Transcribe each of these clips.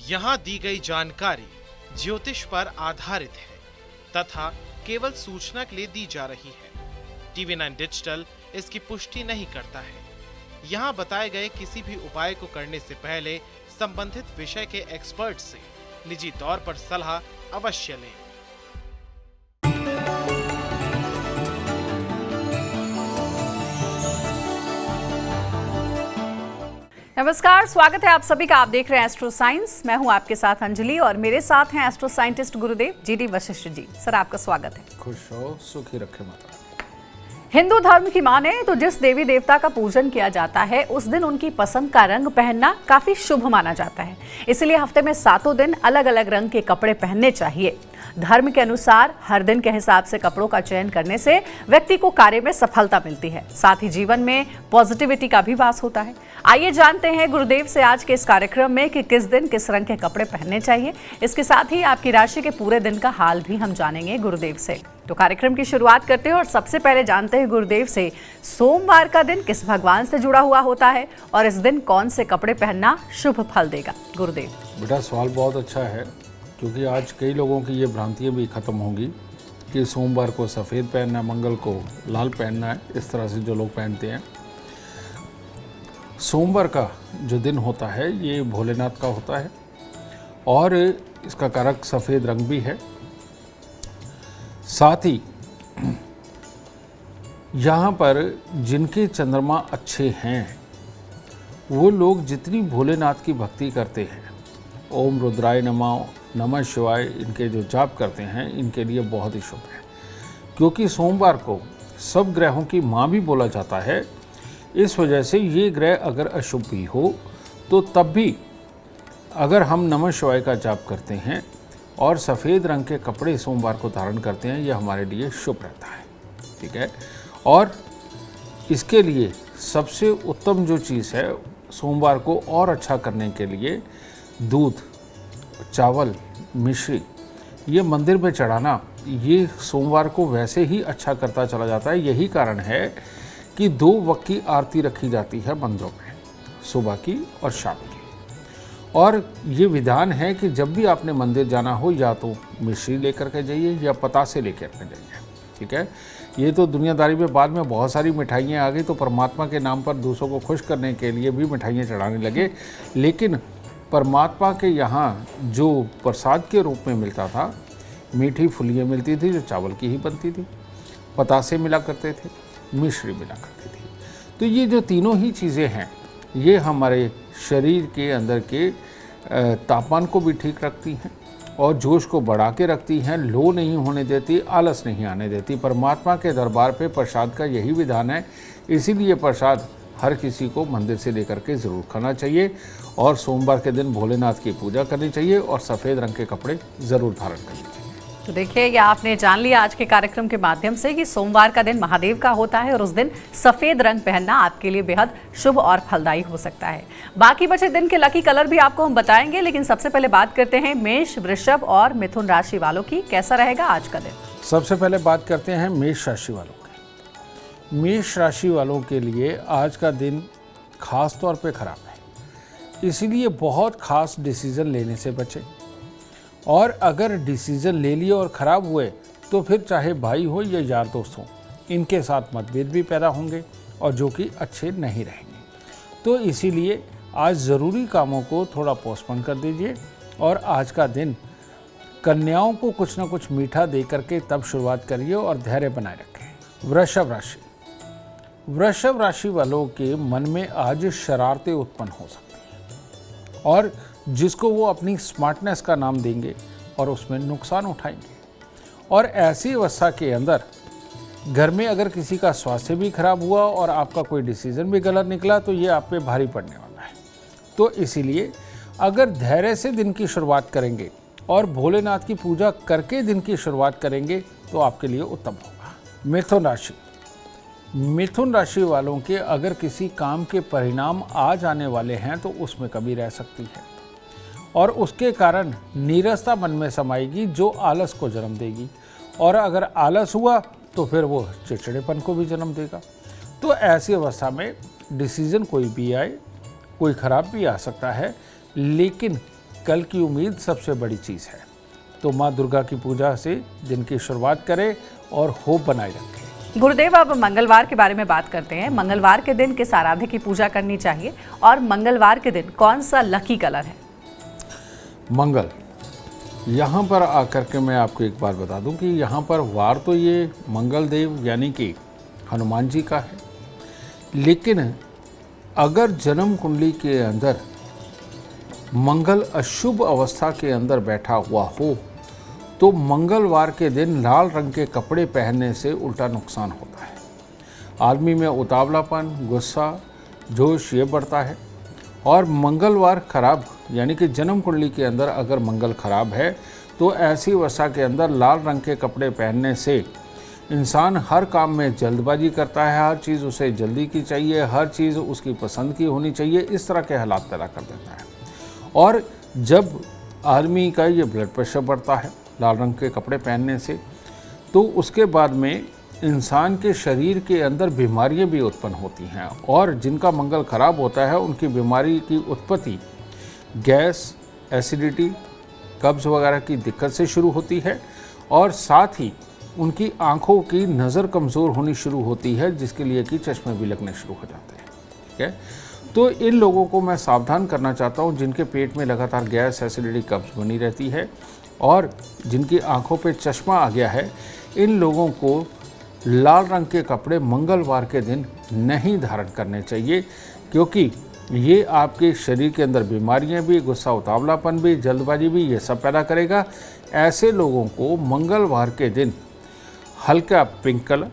यहाँ दी गई जानकारी ज्योतिष पर आधारित है तथा केवल सूचना के लिए दी जा रही है। TV9 डिजिटल इसकी पुष्टि नहीं करता है। यहाँ बताए गए किसी भी उपाय को करने से पहले संबंधित विषय के एक्सपर्ट से निजी तौर पर सलाह अवश्य लें। नमस्कार, स्वागत है आप सभी का। आप देख रहे हैं एस्ट्रो साइंस। मैं हूं आपके साथ अंजलि और मेरे साथ हैं एस्ट्रो साइंटिस्ट गुरुदेव GD वशिष्ठ जी। सर, आपका स्वागत है। खुश हो, सुखी रखे माता। हिंदू धर्म की माने तो जिस देवी देवता का पूजन किया जाता है उस दिन उनकी पसंद का रंग पहनना काफी शुभ माना जाता है। इसलिए हफ्ते में 7 दिन अलग अलग रंग के कपड़े पहनने चाहिए। धर्म के अनुसार हर दिन के हिसाब से कपड़ों का चयन करने से व्यक्ति को कार्य में सफलता मिलती है, साथ ही जीवन में पॉजिटिविटी का भी वास होता है। आइए जानते हैं गुरुदेव से आज के इस कार्यक्रम में कि किस दिन किस रंग के कपड़े पहनने चाहिए। इसके साथ ही आपकी राशि के पूरे दिन का हाल भी हम जानेंगे गुरुदेव से। तो कार्यक्रम की शुरुआत करते हैं और सबसे पहले जानते हैं गुरुदेव से सोमवार का दिन किस भगवान से जुड़ा हुआ होता है और इस दिन कौन से कपड़े पहनना शुभ फल देगा। गुरुदेव बेटा, सवाल बहुत अच्छा है, क्योंकि आज कई लोगों की ये भ्रांतियाँ भी खत्म होंगी कि सोमवार को सफ़ेद पहनना है, मंगल को लाल पहनना है। इस तरह से जो लोग पहनते हैं, सोमवार का जो दिन होता है ये भोलेनाथ का होता है और इसका कारक सफ़ेद रंग भी है। साथ ही यहाँ पर जिनके चंद्रमा अच्छे हैं वो लोग जितनी भोलेनाथ की भक्ति करते हैं, ओम रुद्राय नमः, नमः शिवाय, इनके जो जाप करते हैं, इनके लिए बहुत ही शुभ है। क्योंकि सोमवार को सब ग्रहों की माँ भी बोला जाता है, इस वजह से ये ग्रह अगर अशुभ भी हो तो तब भी अगर हम नमः शिवाय का जाप करते हैं और सफ़ेद रंग के कपड़े सोमवार को धारण करते हैं, यह हमारे लिए शुभ रहता है। ठीक है। और इसके लिए सबसे उत्तम जो चीज़ है सोमवार को और अच्छा करने के लिए, दूध, चावल, मिश्री ये मंदिर में चढ़ाना, ये सोमवार को वैसे ही अच्छा करता चला जाता है। यही कारण है कि 2 वक्त की आरती रखी जाती है मंदिरों में, सुबह की और शाम की। और ये विधान है कि जब भी आपने मंदिर जाना हो, या तो मिश्री लेकर के जाइए या पतासे लेकर के जाइए। ठीक है। ये तो दुनियादारी में बाद में बहुत सारी मिठाइयाँ आ गई, तो परमात्मा के नाम पर दूसरों को खुश करने के लिए भी मिठाइयाँ चढ़ाने लगे। लेकिन परमात्मा के यहाँ जो प्रसाद के रूप में मिलता था, मीठी फुलियाँ मिलती थी जो चावल की ही बनती थी, पतासे मिला करते थे, मिश्री मिला करती थी। तो ये जो तीनों ही चीज़ें हैं, ये हमारे शरीर के अंदर के तापमान को भी ठीक रखती हैं और जोश को बढ़ा के रखती हैं, लो नहीं होने देती, आलस नहीं आने देती। परमात्मा के दरबार पे प्रसाद का यही विधान है। इसीलिए प्रसाद हर किसी को मंदिर से लेकर के ज़रूर खाना चाहिए और सोमवार के दिन भोलेनाथ की पूजा करनी चाहिए और सफ़ेद रंग के कपड़े ज़रूर धारण करने चाहिए। तो देखिए, ये आपने जान लिया आज के कार्यक्रम के माध्यम से कि सोमवार का दिन महादेव का होता है और उस दिन सफेद रंग पहनना आपके लिए बेहद शुभ और फलदायी हो सकता है। बाकी बचे दिन के लकी कलर भी आपको हम बताएंगे, लेकिन सबसे पहले बात करते हैं मेष, वृषभ और मिथुन राशि वालों की। कैसा रहेगा आज का दिन? सबसे पहले बात करते हैं मेष राशि वालों की। मेष राशि वालों के लिए आज का दिन खास तौर पे खराब है, इसीलिए बहुत खास डिसीजन लेने से बचें। और अगर डिसीज़न ले लिए और ख़राब हुए तो फिर चाहे भाई हो या यार दोस्त हो, इनके साथ मतभेद भी पैदा होंगे और जो कि अच्छे नहीं रहेंगे। तो इसीलिए आज ज़रूरी कामों को थोड़ा पोस्टपोन कर दीजिए और आज का दिन कन्याओं को कुछ ना कुछ मीठा दे करके तब शुरुआत करिए और धैर्य बनाए रखें। वृषभ राशि, वृषभ राशि वालों के मन में आज शरारतें उत्पन्न हो सकती हैं और जिसको वो अपनी स्मार्टनेस का नाम देंगे और उसमें नुकसान उठाएंगे। और ऐसी अवस्था के अंदर घर में अगर किसी का स्वास्थ्य भी खराब हुआ और आपका कोई डिसीजन भी गलत निकला तो ये आप पे भारी पड़ने वाला है। तो इसीलिए अगर धैर्य से दिन की शुरुआत करेंगे और भोलेनाथ की पूजा करके दिन की शुरुआत करेंगे तो आपके लिए उत्तम होगा। मिथुन राशि, मिथुन राशि वालों के अगर किसी काम के परिणाम आ जाने वाले हैं तो उसमें कमी रह सकती है और उसके कारण नीरसता मन में समाएगी जो आलस को जन्म देगी, और अगर आलस हुआ तो फिर वो चिड़चिड़ेपन को भी जन्म देगा। तो ऐसी अवस्था में डिसीज़न कोई भी आए, कोई ख़राब भी आ सकता है, लेकिन कल की उम्मीद सबसे बड़ी चीज़ है। तो माँ दुर्गा की पूजा से दिन की शुरुआत करें और होप बनाए रखें। गुरुदेव, अब मंगलवार के बारे में बात करते हैं। मंगलवार के दिन किस आराध्य की पूजा करनी चाहिए और मंगलवार के दिन कौन सा लकी कलर है? मंगल, यहाँ पर आकर के मैं आपको एक बार बता दूं कि यहाँ पर वार तो ये मंगल देव यानी कि हनुमान जी का है, लेकिन अगर जन्म कुंडली के अंदर मंगल अशुभ अवस्था के अंदर बैठा हुआ हो तो मंगलवार के दिन लाल रंग के कपड़े पहनने से उल्टा नुकसान होता है। आदमी में उतावलापन, गुस्सा, जोश ये बढ़ता है। और मंगलवार खराब यानी कि जन्म कुंडली के अंदर अगर मंगल खराब है तो ऐसी अवस्था के अंदर लाल रंग के कपड़े पहनने से इंसान हर काम में जल्दबाजी करता है, हर चीज़ उसे जल्दी की चाहिए, हर चीज़ उसकी पसंद की होनी चाहिए, इस तरह के हालात पैदा कर देता है। और जब आदमी का ये ब्लड प्रेशर बढ़ता है लाल रंग के कपड़े पहनने से, तो उसके बाद में इंसान के शरीर के अंदर बीमारियां भी उत्पन्न होती हैं। और जिनका मंगल खराब होता है उनकी बीमारी की उत्पत्ति गैस, एसिडिटी, कब्ज़ वगैरह की दिक्कत से शुरू होती है और साथ ही उनकी आँखों की नज़र कमज़ोर होनी शुरू होती है, जिसके लिए कि चश्मे भी लगने शुरू हो जाते हैं। ठीक है, तो इन लोगों को मैं सावधान करना चाहता हूँ जिनके पेट में लगातार गैस, एसिडिटी, कब्ज़ बनी रहती है और जिनकी आँखों पे चश्मा आ गया है। इन लोगों को लाल रंग के कपड़े मंगलवार के दिन नहीं धारण करने चाहिए, क्योंकि ये आपके शरीर के अंदर बीमारियां भी, गुस्सा, उतावलापन भी, जल्दबाजी भी, ये सब पैदा करेगा। ऐसे लोगों को मंगलवार के दिन हल्का पिंक कलर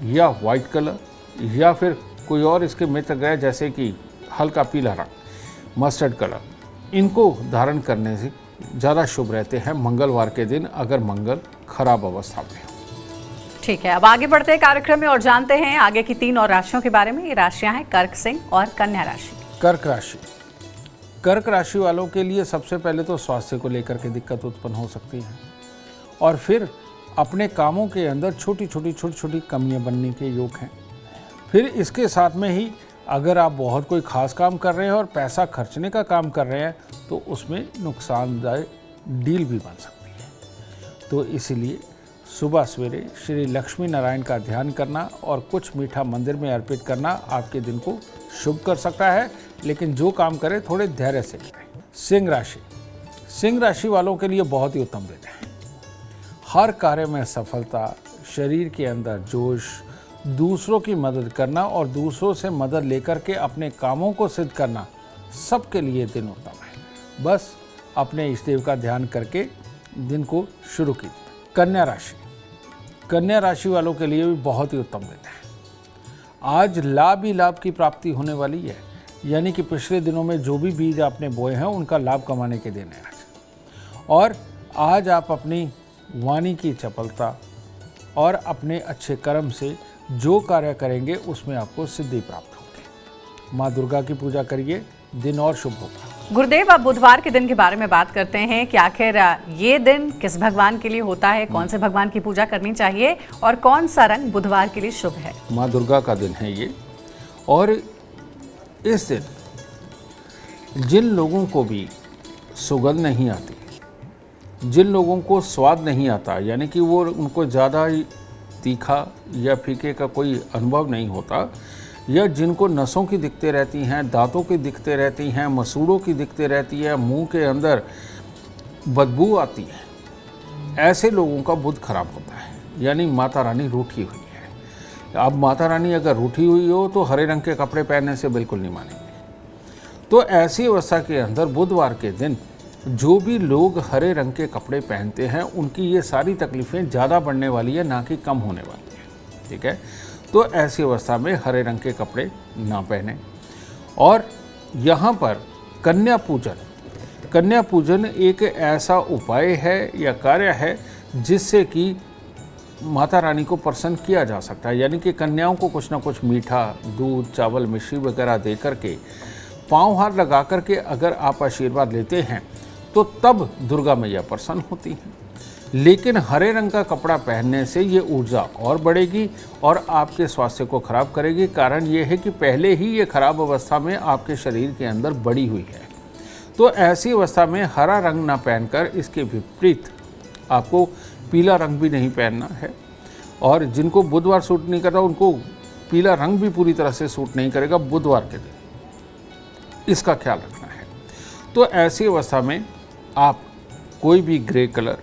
या वाइट कलर या फिर कोई और इसके मित्र ग्रह जैसे कि हल्का पीला रंग, मस्टर्ड कलर, इनको धारण करने से ज़्यादा शुभ रहते हैं मंगलवार के दिन अगर मंगल खराब अवस्था में हो। ठीक है, अब आगे बढ़ते हैं कार्यक्रम में और जानते हैं आगे की 3 और राशियों के बारे में। ये राशियां हैं कर्क, सिंह और कन्या राशि। कर्क राशि, कर्क राशि वालों के लिए सबसे पहले तो स्वास्थ्य को लेकर के दिक्कत उत्पन्न हो सकती है और फिर अपने कामों के अंदर छोटी छोटी कमियां बनने के योग हैं। फिर इसके साथ में ही अगर आप बहुत कोई खास काम कर रहे हैं और पैसा खर्चने का काम कर रहे हैं तो उसमें नुकसानदायक डील भी बन सकती है। तो इसलिए सुबह सवेरे श्री लक्ष्मी नारायण का ध्यान करना और कुछ मीठा मंदिर में अर्पित करना आपके दिन को शुभ कर सकता है, लेकिन जो काम करें थोड़े धैर्य से करें। सिंह राशि, सिंह राशि वालों के लिए बहुत ही उत्तम दिन है। हर कार्य में सफलता, शरीर के अंदर जोश, दूसरों की मदद करना और दूसरों से मदद लेकर के अपने कामों को सिद्ध करना, सबके लिए दिन उत्तम है। बस अपने इष्ट देव का ध्यान करके दिन को शुरू कीजिए। कन्या राशि, कन्या राशि वालों के लिए भी बहुत ही उत्तम दिन है। आज लाभ ही लाभ की प्राप्ति होने वाली है, यानी कि पिछले दिनों में जो भी बीज आपने बोए हैं उनका लाभ कमाने के दिन है आज। और आज आप अपनी वाणी की चपलता और अपने अच्छे कर्म से जो कार्य करेंगे उसमें आपको सिद्धि प्राप्त होगी। माँ दुर्गा की पूजा करिए, दिन और शुभ होगा। गुरुदेव, अब बुधवार के दिन के बारे में बात करते हैं कि आखिर ये दिन किस भगवान के लिए होता है, कौन से भगवान की पूजा करनी चाहिए और कौन सा रंग बुधवार के लिए शुभ है? माँ दुर्गा का दिन है ये। और इस दिन जिन लोगों को भी सुगंध नहीं आती, जिन लोगों को स्वाद नहीं आता, यानी कि वो उनको ज़्यादा तीखा या फीके का कोई अनुभव नहीं होता, या जिनको नसों की दिक्कतें रहती हैं, दांतों की दिक्कतें रहती हैं, मसूड़ों की दिक्कतें रहती है, मुंह के अंदर बदबू आती है, ऐसे लोगों का बुध खराब होता है, यानी माता रानी रूठी हुई है। अब माता रानी अगर रूठी हुई हो तो हरे रंग के कपड़े पहनने से बिल्कुल नहीं मानेंगे। तो ऐसी अवस्था के अंदर बुधवार के दिन जो भी लोग हरे रंग के कपड़े पहनते हैं उनकी ये सारी तकलीफ़ें ज़्यादा बढ़ने वाली है, ना कि कम होने वाली है। ठीक है, तो ऐसी अवस्था में हरे रंग के कपड़े ना पहने। और यहाँ पर कन्या पूजन, कन्या पूजन एक ऐसा उपाय है या कार्य है जिससे कि माता रानी को प्रसन्न किया जा सकता है, यानी कि कन्याओं को कुछ ना कुछ मीठा, दूध, चावल, मिश्री वगैरह दे करके, पाँव हाथ लगा करके अगर आप आशीर्वाद लेते हैं तो तब दुर्गा मैया प्रसन्न होती हैं। लेकिन हरे रंग का कपड़ा पहनने से ये ऊर्जा और बढ़ेगी और आपके स्वास्थ्य को खराब करेगी। कारण ये है कि पहले ही ये खराब अवस्था में आपके शरीर के अंदर बड़ी हुई है। तो ऐसी अवस्था में हरा रंग ना पहनकर इसके विपरीत आपको पीला रंग भी नहीं पहनना है। और जिनको बुधवार सूट नहीं करता उनको पीला रंग भी पूरी तरह से सूट नहीं करेगा बुधवार के दिन, इसका ख्याल रखना है। तो ऐसी अवस्था में आप कोई भी ग्रे कलर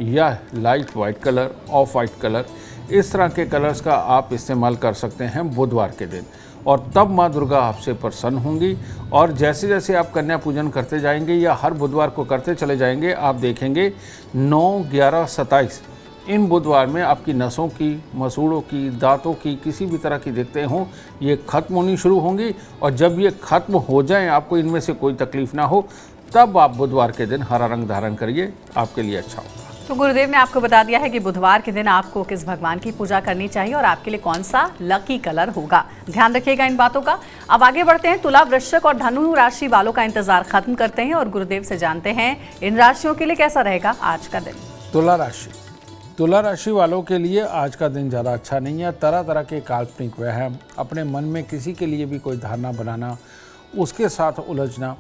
या light white colour, of white colour, इस तरह के कलर्स का आप इस्तेमाल कर सकते हैं बुधवार के दिन, और तब माँ दुर्गा आपसे प्रसन्न होंगी। और जैसे जैसे आप कन्या पूजन करते जाएंगे या हर बुधवार को करते चले जाएंगे, आप देखेंगे 9, 11, 27 इन बुधवार में आपकी नसों की, मसूड़ों की, दांतों की, किसी भी तरह की दिक्कतें हों, ये खत्म होनी शुरू होंगी। और जब ये खत्म हो जाएं, आपको इनमें से कोई तकलीफ ना हो, तब आप बुधवार के दिन हरा रंग धारण करिए, आपके लिए अच्छा होगा। तो गुरुदेव ने आपको बता दिया है कि बुधवार के दिन आपको किस भगवान की पूजा करनी चाहिए और आपके लिए कौन सा लकी कलर होगा। ध्यान रखिएगा इन बातों का। अब आगे बढ़ते हैं, तुला, वृश्चिक और धनु राशि वालों का इंतजार खत्म करते हैं और गुरुदेव से जानते हैं इन राशियों के लिए कैसा रहेगा आज का दिन। तुला राशि वालों के लिए आज का दिन ज़्यादा अच्छा नहीं है। तरह तरह के काल्पनिक वहम, अपने मन में किसी के लिए भी कोई धारणा बनाना, उसके साथ उलझना,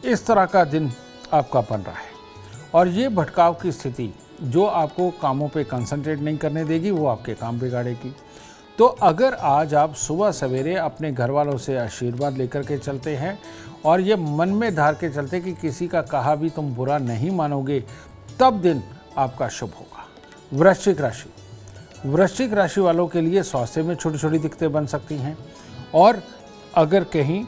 इस तरह का दिन आपका बन रहा है। और ये भटकाव की स्थिति जो आपको कामों पे कंसंट्रेट नहीं करने देगी, वो आपके काम बिगाड़ेगी। तो अगर आज आप सुबह सवेरे अपने घर वालों से आशीर्वाद लेकर के चलते हैं और ये मन में धार के चलते कि किसी का कहा भी तुम बुरा नहीं मानोगे, तब दिन आपका शुभ होगा। वृश्चिक राशि वालों के लिए स्वास्थ्य में छोटी छोटी दिक्कतें बन सकती हैं, और अगर कहीं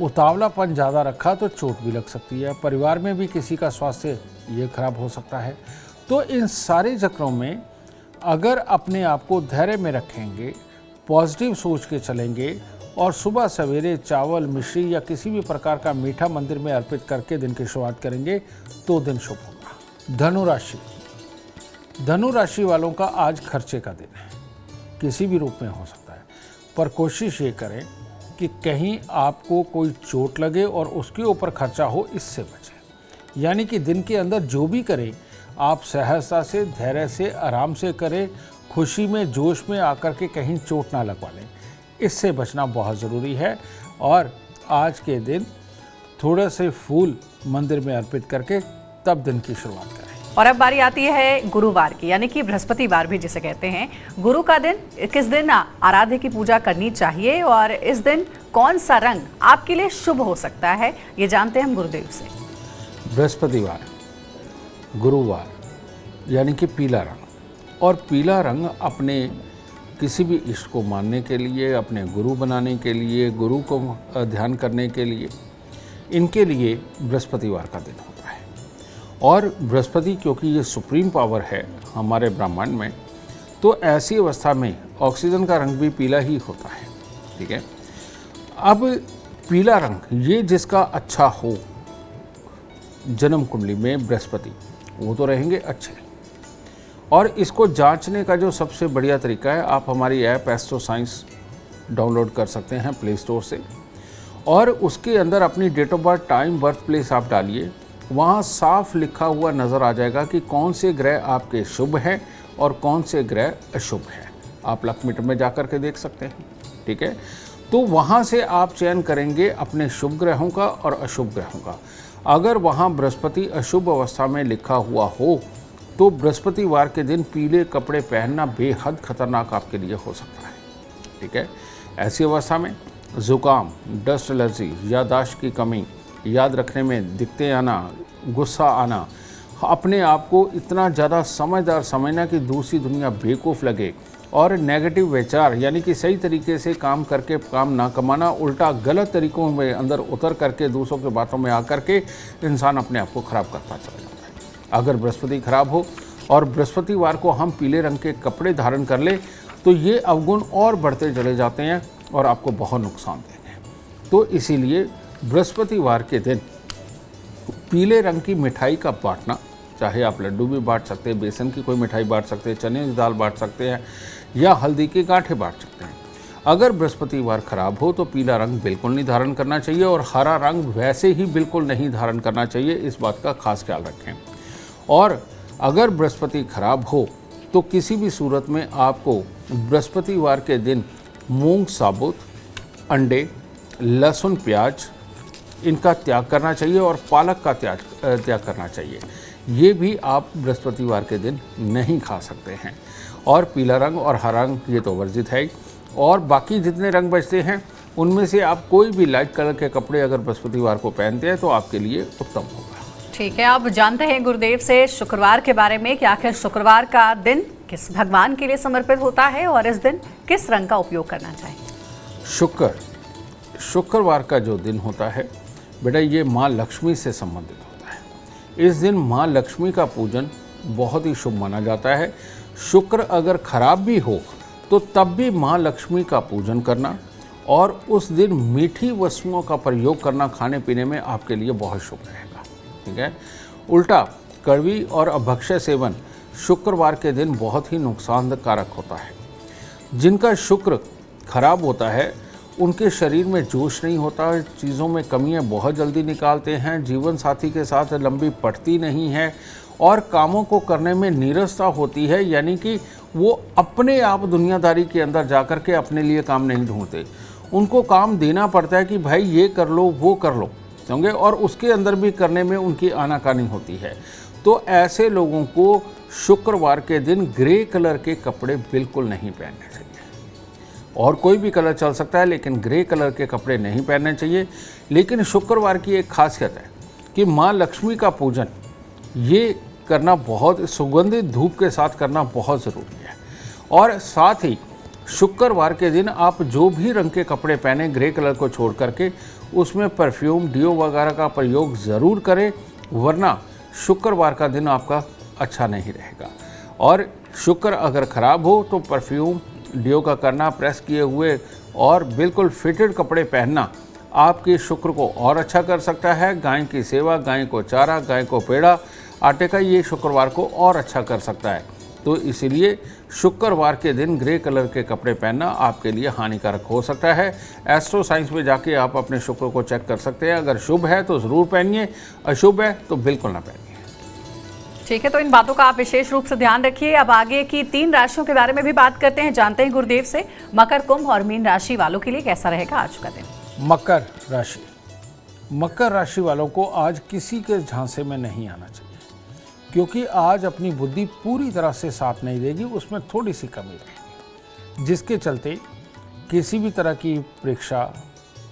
उतावलापन ज़्यादा रखा तो चोट भी लग सकती है। परिवार में भी किसी का स्वास्थ्य ये खराब हो सकता है। तो इन सारे चक्रों में अगर अपने आप को धैर्य में रखेंगे, पॉजिटिव सोच के चलेंगे और सुबह सवेरे चावल, मिश्री या किसी भी प्रकार का मीठा मंदिर में अर्पित करके दिन की शुरुआत करेंगे तो दिन शुभ होगा। धनु राशि वालों का आज खर्चे का दिन है, किसी भी रूप में हो सकता है, पर कोशिश ये करें कि कहीं आपको कोई चोट लगे और उसके ऊपर खर्चा हो, इससे बचें। यानी कि दिन के अंदर जो भी करें आप सहजता से, धैर्य से, आराम से करें, खुशी में, जोश में आकर के कहीं चोट ना लगवा लें, इससे बचना बहुत ज़रूरी है। और आज के दिन थोड़े से फूल मंदिर में अर्पित करके तब दिन की शुरुआत करें। और अब बारी आती है गुरुवार की, यानी कि बृहस्पतिवार भी जिसे कहते हैं। गुरु का दिन, किस दिन आराध्य की पूजा करनी चाहिए और इस दिन कौन सा रंग आपके लिए शुभ हो सकता है, ये जानते हैं हम गुरुदेव से। बृहस्पतिवार, गुरुवार, यानी कि पीला रंग। और पीला रंग अपने किसी भी इष्ट को मानने के लिए, अपने गुरु बनाने के लिए, गुरु को ध्यान करने के लिए, इनके लिए बृहस्पतिवार का दिन होता है। और बृहस्पति क्योंकि ये सुप्रीम पावर है हमारे ब्रह्मांड में, तो ऐसी अवस्था में ऑक्सीजन का रंग भी पीला ही होता है। ठीक है, अब पीला रंग ये जिसका अच्छा हो जन्म कुंडली में बृहस्पति, वो तो रहेंगे अच्छे। और इसको जांचने का जो सबसे बढ़िया तरीका है, आप हमारी ऐप एस्ट्रो साइंस डाउनलोड कर सकते हैं प्ले स्टोर से, और उसके अंदर अपनी date of birth, time, birth place आप डालिए। वहाँ साफ लिखा हुआ नज़र आ जाएगा कि कौन से ग्रह आपके शुभ हैं और कौन से ग्रह अशुभ हैं। आप लक मीटर में जा कर के देख सकते हैं। ठीक है, तो वहाँ से आप चयन करेंगे अपने शुभ ग्रहों का और अशुभ ग्रहों का। अगर वहाँ बृहस्पति अशुभ अवस्था में लिखा हुआ हो तो बृहस्पतिवार के दिन पीले कपड़े पहनना बेहद खतरनाक आपके लिए हो सकता है। ठीक है, ऐसी अवस्था में ज़ुकाम, डस्ट एलर्जी, याददाश्त की कमी, याद रखने में दिक्कतें आना, गुस्सा आना, अपने आप को इतना ज़्यादा समझदार समझना कि दूसरी दुनिया बेवकूफ़ लगे, और नेगेटिव विचार यानी कि सही तरीके से काम करके काम ना कमाना, उल्टा गलत तरीक़ों में अंदर उतर करके दूसरों के बातों में आकर के इंसान अपने आप को ख़राब करता चला जाता है। अगर बृहस्पति खराब हो और बृहस्पतिवार को हम पीले रंग के कपड़े धारण कर ले तो ये अवगुण और बढ़ते चले जाते हैं और आपको बहुत नुकसान देंगे। तो इसीलिए बृहस्पतिवार के दिन पीले रंग की मिठाई का बांटना, चाहे आप लड्डू भी बांट सकते हैं, बेसन की कोई मिठाई बांट सकते हैं, चने की दाल बांट सकते हैं, या हल्दी के गांठे बांट सकते हैं। अगर बृहस्पतिवार खराब हो तो पीला रंग बिल्कुल नहीं धारण करना चाहिए, और हरा रंग वैसे ही बिल्कुल नहीं धारण करना चाहिए, इस बात का खास ख्याल रखें। और अगर बृहस्पति खराब हो तो किसी भी सूरत में आपको बृहस्पतिवार के दिन मूंग साबुत, अंडे, लहसुन, प्याज इनका त्याग करना चाहिए और पालक का त्याग करना चाहिए। ये भी आप बृहस्पतिवार के दिन नहीं खा सकते हैं। और पीला रंग और हरा रंग ये तो वर्जित है ही। और बाकी जितने रंग बचते हैं उनमें से आप कोई भी लाइट कलर के कपड़े अगर बृहस्पतिवार को पहनते हैं तो आपके लिए उत्तम होगा। ठीक है, अब जानते हैं गुरुदेव से शुक्रवार के बारे में कि आखिर शुक्रवार का दिन किस भगवान के लिए समर्पित होता है और इस दिन किस रंग का उपयोग करना चाहिए। शुक्रवार का जो दिन होता है बेटा, ये माँ लक्ष्मी से संबंधित होता है। इस दिन माँ लक्ष्मी का पूजन बहुत ही शुभ माना जाता है। शुक्र अगर खराब भी हो तो तब भी माँ लक्ष्मी का पूजन करना और उस दिन मीठी वस्तुओं का प्रयोग करना खाने पीने में आपके लिए बहुत शुभ रहेगा। ठीक है। उल्टा कड़वी और अभक्ष्य सेवन शुक्रवार के दिन बहुत ही नुकसानकारक होता है। जिनका शुक्र खराब होता है उनके शरीर में जोश नहीं होता, चीज़ों में कमियां बहुत जल्दी निकालते हैं, जीवन साथी के साथ लंबी पटती नहीं है और कामों को करने में नीरसता होती है। यानी कि वो अपने आप दुनियादारी के अंदर जाकर के अपने लिए काम नहीं ढूंढते, उनको काम देना पड़ता है कि भाई ये कर लो वो कर लो, समझे, और उसके अंदर भी करने में उनकी आनाकानी होती है। तो ऐसे लोगों को शुक्रवार के दिन ग्रे कलर के कपड़े बिल्कुल नहीं पहनने चाहिए। और कोई भी कलर चल सकता है लेकिन ग्रे कलर के कपड़े नहीं पहनने चाहिए। लेकिन शुक्रवार की एक खासियत है कि माँ लक्ष्मी का पूजन ये करना बहुत सुगंधित धूप के साथ करना बहुत ज़रूरी है। और साथ ही शुक्रवार के दिन आप जो भी रंग के कपड़े पहने ग्रे कलर को छोड़ करके उसमें परफ्यूम डिओ वगैरह का प्रयोग ज़रूर करें, वरना शुक्रवार का दिन आपका अच्छा नहीं रहेगा। और शुक्र अगर ख़राब हो तो परफ्यूम डिओ का करना, प्रेस किए हुए और बिल्कुल फिटेड कपड़े पहनना आपके शुक्र को और अच्छा कर सकता है। गाय की सेवा, गाय को चारा, गाय को पेड़ा, आटे का, ये शुक्रवार को और अच्छा कर सकता है। तो इसीलिए शुक्रवार के दिन ग्रे कलर के कपड़े पहनना आपके लिए हानिकारक हो सकता है। एस्ट्रो साइंस में जाके आप अपने शुक्र को चेक कर सकते हैं। अगर शुभ है तो ज़रूर पहनिए, अशुभ है तो बिल्कुल ना पहनिए। ठीक है, तो इन बातों का आप विशेष रूप से ध्यान रखिए। अब आगे की 3 राशियों के बारे में भी बात करते हैं, जानते हैं गुरुदेव से मकर, कुंभ और मीन राशि वालों के लिए कैसा रहेगा आज का दिन। मकर राशि वालों को आज किसी के झांसे में नहीं आना चाहिए, क्योंकि आज अपनी बुद्धि पूरी तरह से साथ नहीं देगी, उसमें थोड़ी सी कमी रहेगी, जिसके चलते किसी भी तरह की परीक्षा,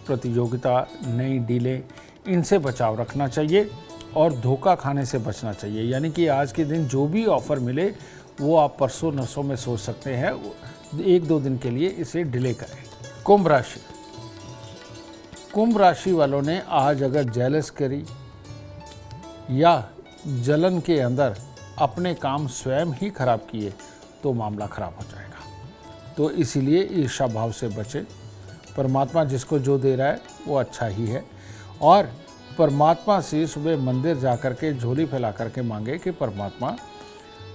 प्रतियोगिता, नई डीलें, इनसे बचाव रखना चाहिए और धोखा खाने से बचना चाहिए। यानी कि आज के दिन जो भी ऑफ़र मिले वो आप परसों नसों में सोच सकते हैं, 1-2 दिन के लिए इसे डिले करें। कुंभ राशि वालों ने आज अगर जेलस करी या जलन के अंदर अपने काम स्वयं ही खराब किए तो मामला खराब हो जाएगा। तो इसीलिए ईर्ष्या भाव से बचे। परमात्मा जिसको जो दे रहा है वो अच्छा ही है और परमात्मा से सुबह मंदिर जाकर के झोली फैला करके मांगे कि परमात्मा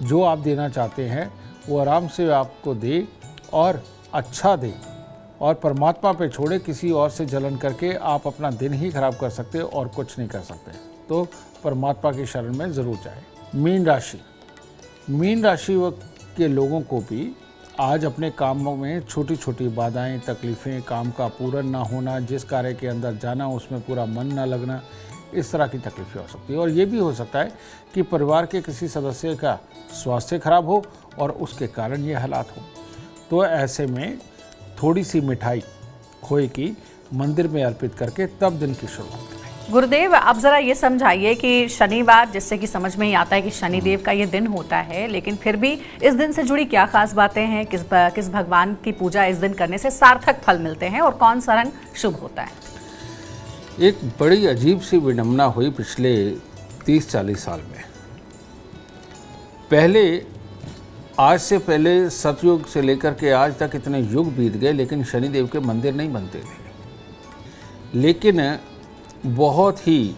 जो आप देना चाहते हैं वो आराम से आपको दे और अच्छा दे, और परमात्मा पे छोड़े। किसी और से जलन करके आप अपना दिन ही खराब कर सकते और कुछ नहीं कर सकते। तो परमात्मा की शरण में ज़रूर जाए। मीन राशि के लोगों को भी आज अपने कामों में छोटी छोटी बाधाएं, तकलीफ़ें, काम का पूर्ण ना होना, जिस कार्य के अंदर जाना उसमें पूरा मन ना लगना, इस तरह की तकलीफ़ें हो सकती है। और ये भी हो सकता है कि परिवार के किसी सदस्य का स्वास्थ्य खराब हो और उसके कारण ये हालात हो। तो ऐसे में थोड़ी सी मिठाई खोए की मंदिर में अर्पित करके तब दिन की शुरुआत करें। गुरुदेव, आप जरा ये समझाइए कि शनिवार, जिससे कि समझ में ही आता है कि शनिदेव का ये दिन होता है, लेकिन फिर भी इस दिन से जुड़ी क्या खास बातें हैं? किस भगवान की पूजा इस दिन करने से सार्थक फल मिलते हैं और कौन सा रंग शुभ होता है? एक बड़ी अजीब सी विडंबना हुई पिछले 30-40 साल में। आज से पहले सतयुग से लेकर के आज तक इतने युग बीत गए, लेकिन शनिदेव के मंदिर नहीं बनते थे। लेकिन बहुत ही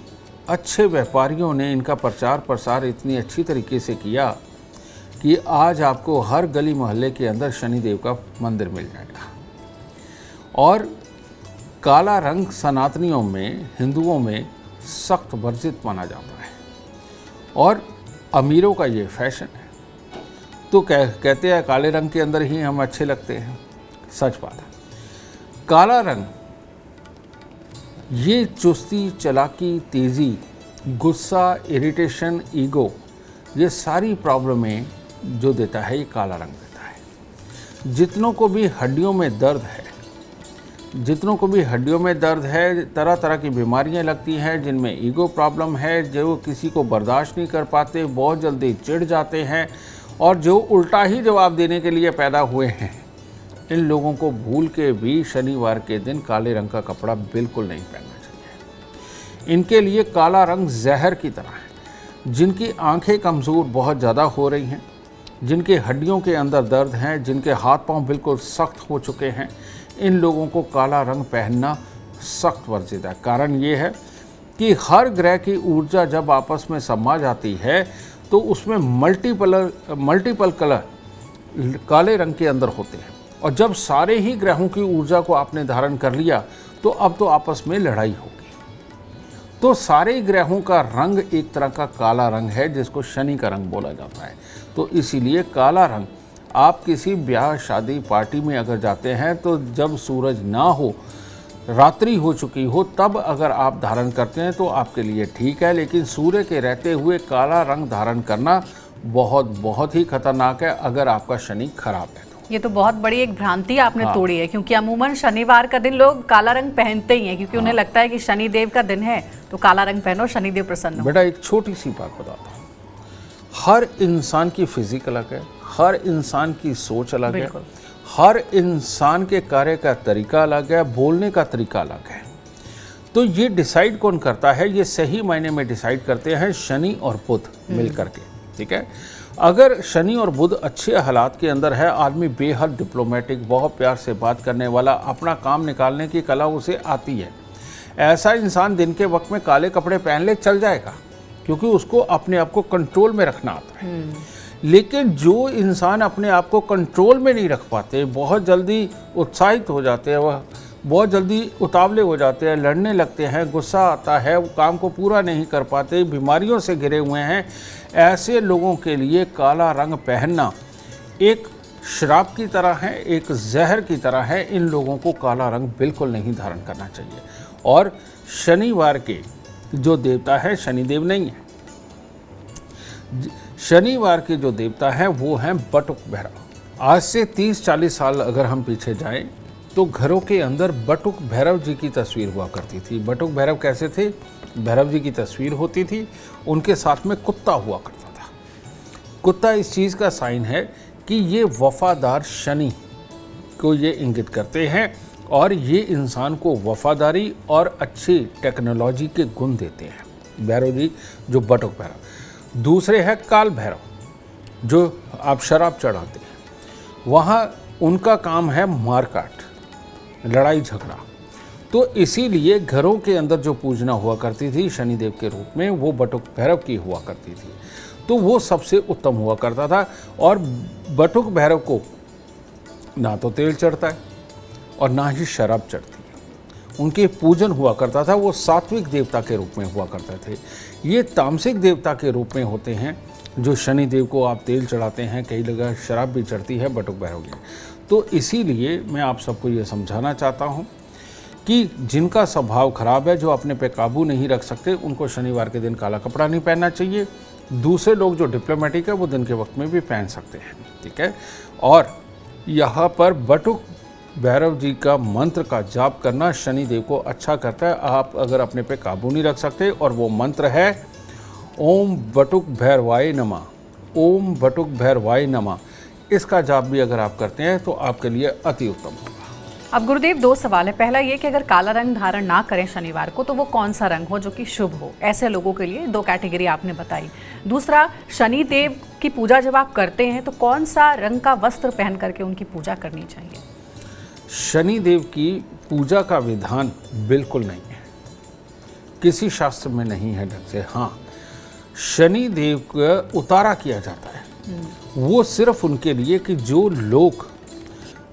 अच्छे व्यापारियों ने इनका प्रचार प्रसार इतनी अच्छी तरीके से किया कि आज आपको हर गली मोहल्ले के अंदर शनिदेव का मंदिर मिल जाएगा। और काला रंग सनातनियों में, हिंदुओं में सख्त वर्जित माना जाता है और अमीरों का ये फैशन है। तो कहते हैं काले रंग के अंदर ही हम अच्छे लगते हैं। सच बात है। काला रंग ये चुस्ती, चालाकी, तेज़ी, गुस्सा, इरिटेशन, ईगो, ये सारी प्रॉब्लमें जो देता है ये काला रंग देता है। जितनों को भी हड्डियों में दर्द है, तरह तरह की बीमारियां लगती हैं जिनमें ईगो प्रॉब्लम है, जो किसी को बर्दाश्त नहीं कर पाते, बहुत जल्दी चिढ़ जाते हैं और जो उल्टा ही जवाब देने के लिए पैदा हुए हैं, इन लोगों को भूल के भी शनिवार के दिन काले रंग का कपड़ा बिल्कुल नहीं पहनना चाहिए। इनके लिए काला रंग जहर की तरह है। जिनकी आंखें कमज़ोर बहुत ज़्यादा हो रही हैं, जिनके हड्डियों के अंदर दर्द हैं, जिनके हाथ पांव बिल्कुल सख्त हो चुके हैं, इन लोगों को काला रंग पहनना सख्त वर्जित है। कारण ये है कि हर ग्रह की ऊर्जा जब आपस में समा जाती है तो उसमें मल्टीपल कलर काले रंग के अंदर होते हैं, और जब सारे ही ग्रहों की ऊर्जा को आपने धारण कर लिया तो अब तो आपस में लड़ाई होगी। तो सारे ग्रहों का रंग एक तरह का काला रंग है जिसको शनि का रंग बोला जाता है। तो इसीलिए काला रंग आप किसी ब्याह, शादी, पार्टी में अगर जाते हैं तो जब सूरज ना हो, रात्रि हो चुकी हो, तब अगर आप धारण करते हैं तो आपके लिए ठीक है, लेकिन सूर्य के रहते हुए काला रंग धारण करना बहुत ही खतरनाक है अगर आपका शनि खराब है। ये तो बहुत बड़ी एक भ्रांति आपने तोड़ी है, क्योंकि अमूमन शनिवार का दिन लोग काला रंग पहनते ही हैं, क्योंकि उन्हें लगता है कि शनिदेव का दिन है तो काला रंग पहनो, शनिदेव प्रसन्न हो। बेटा एक छोटी सी बात बताता हूँ, हर इंसान की फिजिक अलग है, हर इंसान की सोच अलग है, हर इंसान के कार्य का तरीका अलग है, बोलने का तरीका अलग है। तो ये डिसाइड कौन करता है? ये सही मायने में डिसाइड करते हैं शनि और बुध मिल करके, ठीक है। अगर शनि और बुध अच्छे हालात के अंदर है, आदमी बेहद डिप्लोमेटिक, बहुत प्यार से बात करने वाला, अपना काम निकालने की कला उसे आती है, ऐसा इंसान दिन के वक्त में काले कपड़े पहन ले चल जाएगा, क्योंकि उसको अपने आप को कंट्रोल में रखना आता है। लेकिन जो इंसान अपने आप को कंट्रोल में नहीं रख पाते, बहुत जल्दी उत्साहित हो जाते हैं, वह बहुत जल्दी उतावले हो जाते हैं, लड़ने लगते हैं, गुस्सा आता है, वो काम को पूरा नहीं कर पाते, बीमारियों से घिरे हुए हैं, ऐसे लोगों के लिए काला रंग पहनना एक श्राप की तरह है, एक जहर की तरह है। इन लोगों को काला रंग बिल्कुल नहीं धारण करना चाहिए। और शनिवार के जो देवता है शनिदेव नहीं है, शनिवार के जो देवता हैं वो हैं बटुक भैरव। आज से 30-40 साल अगर हम पीछे जाएं तो घरों के अंदर बटुक भैरव जी की तस्वीर हुआ करती थी। बटुक भैरव कैसे थे? भैरव जी की तस्वीर होती थी, उनके साथ में कुत्ता हुआ करता था। कुत्ता इस चीज़ का साइन है कि ये वफादार शनि को ये इंगित करते हैं और ये इंसान को वफादारी और अच्छी टेक्नोलॉजी के गुण देते हैं। भैरव जी जो बटुक भैरव। दूसरे है काल भैरव जो आप शराब चढ़ाते हैं, वहाँ उनका काम है मारकाट, लड़ाई झगड़ा। तो इसीलिए घरों के अंदर जो पूजना हुआ करती थी शनिदेव के रूप में, वो बटुक भैरव की हुआ करती थी। तो वो सबसे उत्तम हुआ करता था। और बटुक भैरव को ना तो तेल चढ़ता है और ना ही शराब चढ़ती है। उनके पूजन हुआ करता था, वो सात्विक देवता के रूप में हुआ करते थे। ये तामसिक देवता के रूप में होते हैं जो शनिदेव को आप तेल चढ़ाते हैं, कई जगह शराब भी चढ़ती है बटुक भैरव की। तो इसीलिए मैं आप सबको ये समझाना चाहता हूँ कि जिनका स्वभाव खराब है, जो अपने पे काबू नहीं रख सकते, उनको शनिवार के दिन काला कपड़ा नहीं पहनना चाहिए। दूसरे लोग जो डिप्लोमेटिक है वो दिन के वक्त में भी पहन सकते हैं, ठीक है। और यहाँ पर बटुक भैरव जी का मंत्र का जाप करना शनिदेव को अच्छा करता है। आप अगर अपने पे काबू नहीं रख सकते, और वो मंत्र है ओम बटुक भैरवाय नमः, ओम बटुक भैरवाय नमः। इसका जाप भी अगर आप करते हैं तो आपके लिए अति उत्तम होगा। अब गुरुदेव, 2 सवाल है। पहला ये कि अगर काला रंग धारण ना करें शनिवार को तो वो कौन सा रंग हो जो कि शुभ हो? ऐसे लोगों के लिए 2 कैटेगरी आपने बताई। दूसरा, शनिदेव की पूजा जब आप करते हैं तो कौन सा रंग का वस्त्र पहन करके उनकी पूजा करनी चाहिए? शनिदेव की पूजा का विधान बिल्कुल नहीं है, किसी शास्त्र में नहीं है ढंग से। हाँ, शनिदेव का उतारा किया जाता है, वो सिर्फ उनके लिए कि जो लोग,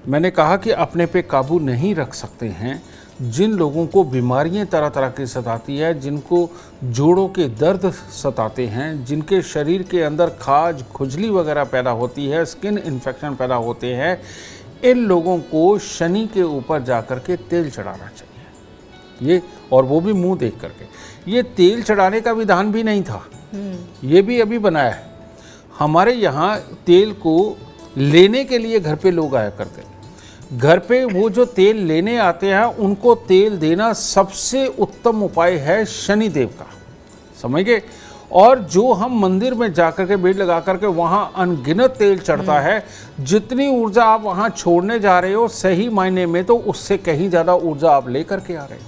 मैंने कहा कि अपने पे काबू नहीं रख सकते हैं, जिन लोगों को बीमारियां तरह तरह की सताती है, जिनको जोड़ों के दर्द सताते हैं, जिनके शरीर के अंदर खाज, खुजली वगैरह पैदा होती है, स्किन इन्फेक्शन पैदा होते हैं, इन लोगों को शनि के ऊपर जाकर के तेल चढ़ाना चाहिए। ये और वो भी मुंह देख करके। ये तेल चढ़ाने का विधान भी नहीं था, ये भी अभी बनाया है। हमारे यहाँ तेल को लेने के लिए घर पे लोग आया करते हैं, घर पे वो जो तेल लेने आते हैं उनको तेल देना सबसे उत्तम उपाय है शनिदेव का, समझ गए। और जो हम मंदिर में जाकर के भीड़ लगा करके वहाँ अनगिनत तेल चढ़ता है, जितनी ऊर्जा आप वहाँ छोड़ने जा रहे हो सही मायने में तो उससे कहीं ज़्यादा ऊर्जा आप लेकर के आ रहे हो,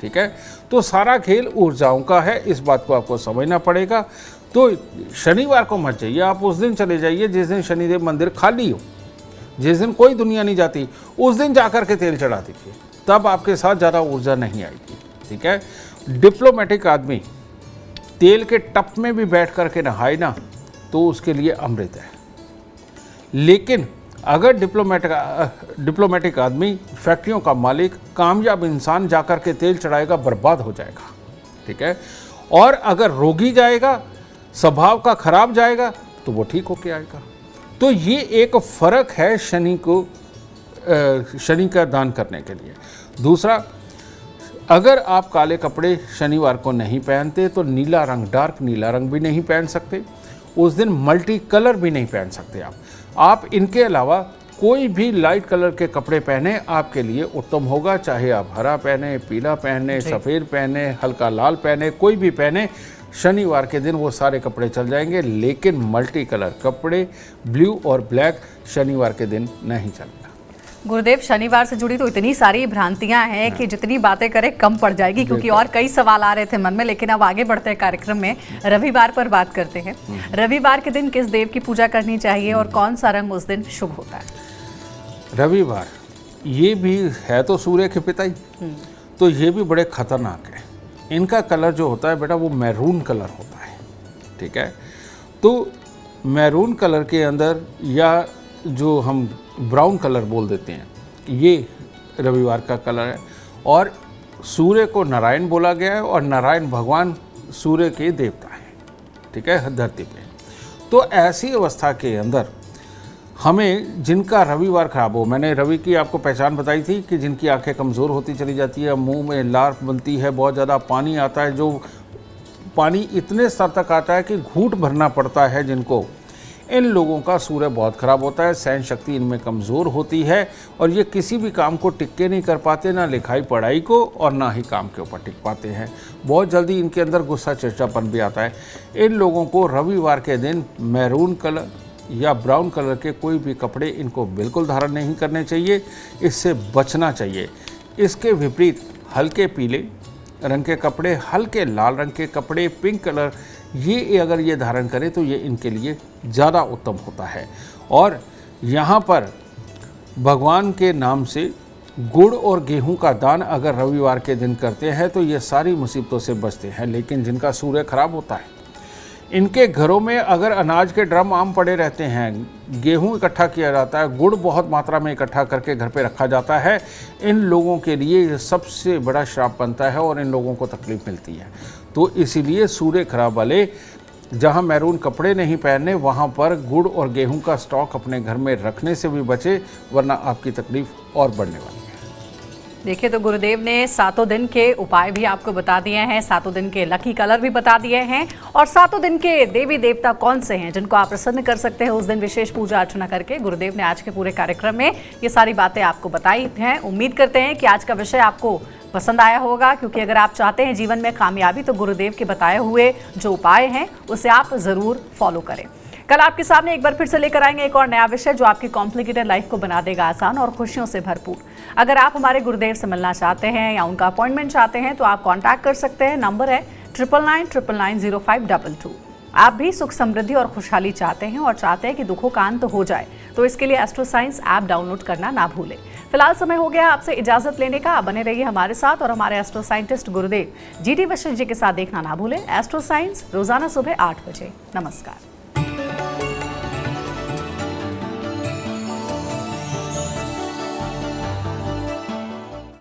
ठीक है। तो सारा खेल ऊर्जाओं का है, इस बात को आपको समझना पड़ेगा। तो शनिवार को मत जाइए, आप उस दिन चले जाइए जिस दिन शनिदेव मंदिर खाली हो, जिस दिन कोई दुनिया नहीं जाती, उस दिन जाकर के तेल चढ़ा दीजिए, तब आपके साथ ज़्यादा ऊर्जा नहीं आएगी, ठीक है। डिप्लोमेटिक आदमी तेल के टप में भी बैठ करके नहाए ना तो उसके लिए अमृत है। लेकिन अगर डिप्लोमेटिक आदमी, फैक्ट्रियों का मालिक, कामयाब इंसान जाकर के तेल चढ़ाएगा, बर्बाद हो जाएगा, ठीक है। और अगर रोगी जाएगा, स्वभाव का खराब जाएगा, तो वो ठीक होके आएगा। तो ये एक फ़र्क है शनि का दान करने के लिए। दूसरा, अगर आप काले कपड़े शनिवार को नहीं पहनते तो नीला रंग, डार्क नीला रंग भी नहीं पहन सकते, उस दिन मल्टी कलर भी नहीं पहन सकते आप इनके अलावा कोई भी लाइट कलर के कपड़े पहने आपके लिए उत्तम होगा। चाहे आप हरा पहने, पीला पहने, सफ़ेद पहने, हल्का लाल पहने, कोई भी पहने, शनिवार के दिन वो सारे कपड़े चल जाएंगे। लेकिन मल्टी कलर कपड़े, ब्लू और ब्लैक, शनिवार के दिन नहीं चलेगा। गुरुदेव, शनिवार से जुड़ी तो इतनी सारी भ्रांतियां हैं कि जितनी बातें करें कम पड़ जाएगी, क्योंकि और कई सवाल आ रहे थे मन में। लेकिन अब आगे बढ़ते हैं कार्यक्रम में, रविवार पर बात करते हैं। रविवार के दिन किस देव की पूजा करनी चाहिए और कौन सा रंग उस दिन शुभ होता है? रविवार ये भी है तो सूर्य के पिता ही, तो ये भी बड़े खतरनाक है। इनका कलर जो होता है बेटा वो मैरून कलर होता है, ठीक है। तो मैरून कलर के अंदर, या जो हम ब्राउन कलर बोल देते हैं, ये रविवार का कलर है। और सूर्य को नारायण बोला गया है और नारायण भगवान सूर्य के देवता हैं, ठीक है, धरती पे। तो ऐसी अवस्था के अंदर हमें, जिनका रविवार खराब हो, मैंने रवि की आपको पहचान बताई थी कि जिनकी आंखें कमज़ोर होती चली जाती है, मुंह में लार बनती है, बहुत ज़्यादा पानी आता है, जो पानी इतने स्तर तक आता है कि घूंट भरना पड़ता है जिनको, इन लोगों का सूर्य बहुत ख़राब होता है, सहन शक्ति इनमें कमज़ोर होती है और ये किसी भी काम को टिक के नहीं कर पाते, ना लिखाई पढ़ाई को और ना ही काम के ऊपर टिक पाते हैं। बहुत जल्दी इनके अंदर गुस्सा चिड़चिड़ापन भी आता है। इन लोगों को रविवार के दिन मैरून कलर या ब्राउन कलर के कोई भी कपड़े इनको बिल्कुल धारण नहीं करने चाहिए, इससे बचना चाहिए। इसके विपरीत हल्के पीले रंग के कपड़े, हल्के लाल रंग के कपड़े, पिंक कलर, ये अगर ये धारण करें तो ये इनके लिए ज़्यादा उत्तम होता है। और यहाँ पर भगवान के नाम से गुड़ और गेहूं का दान अगर रविवार के दिन करते हैं तो ये सारी मुसीबतों से बचते हैं। लेकिन जिनका सूर्य खराब होता है, इनके घरों में अगर अनाज के ड्रम आम पड़े रहते हैं, गेहूं इकट्ठा किया जाता है, गुड़ बहुत मात्रा में इकट्ठा करके घर पे रखा जाता है, इन लोगों के लिए ये सबसे बड़ा श्राप बनता है और इन लोगों को तकलीफ मिलती है। तो इसीलिए सूर्य खराब वाले जहां मैरून कपड़े नहीं पहनने, वहां पर गुड़ और गेहूं का स्टॉक अपने घर में रखने से भी बचे, वरना आपकी तकलीफ और बढ़ने वाली है। देखिए, तो गुरुदेव ने 7 दिन के उपाय भी आपको बता दिए हैं, 7 दिन के लकी कलर भी बता दिए हैं, और 7 दिन के देवी देवता कौन से हैं जिनको आप प्रसन्न कर सकते हैं उस दिन विशेष पूजा अर्चना करके। गुरुदेव ने आज के पूरे कार्यक्रम में ये सारी बातें आपको बताई हैं। उम्मीद करते हैं कि आज का विषय आपको पसंद आया होगा, क्योंकि अगर आप चाहते हैं जीवन में कामयाबी तो गुरुदेव के बताए हुए जो उपाय हैं उसे आप ज़रूर फॉलो करें। कल आपके सामने एक बार फिर से लेकर आएंगे एक और नया विषय जो आपकी कॉम्प्लिकेटेड लाइफ को बना देगा आसान और खुशियों से भरपूर। अगर आप हमारे गुरुदेव से मिलना चाहते हैं या उनका अपॉइंटमेंट चाहते हैं तो आप कांटेक्ट कर सकते हैं। नंबर है 99999052। आप भी सुख समृद्धि और खुशहाली चाहते हैं और चाहते हैं कि दुखों का अंत हो जाए, तो इसके लिए एस्ट्रो साइंस ऐप डाउनलोड करना ना भूलें। फिलहाल समय हो गया आपसे इजाजत लेने का। बने रहिए हमारे साथ और हमारे एस्ट्रो साइंटिस्ट गुरुदेव GT वशिष्ठ जी के साथ देखना ना भूलें एस्ट्रो साइंस रोजाना सुबह 8 बजे। नमस्कार।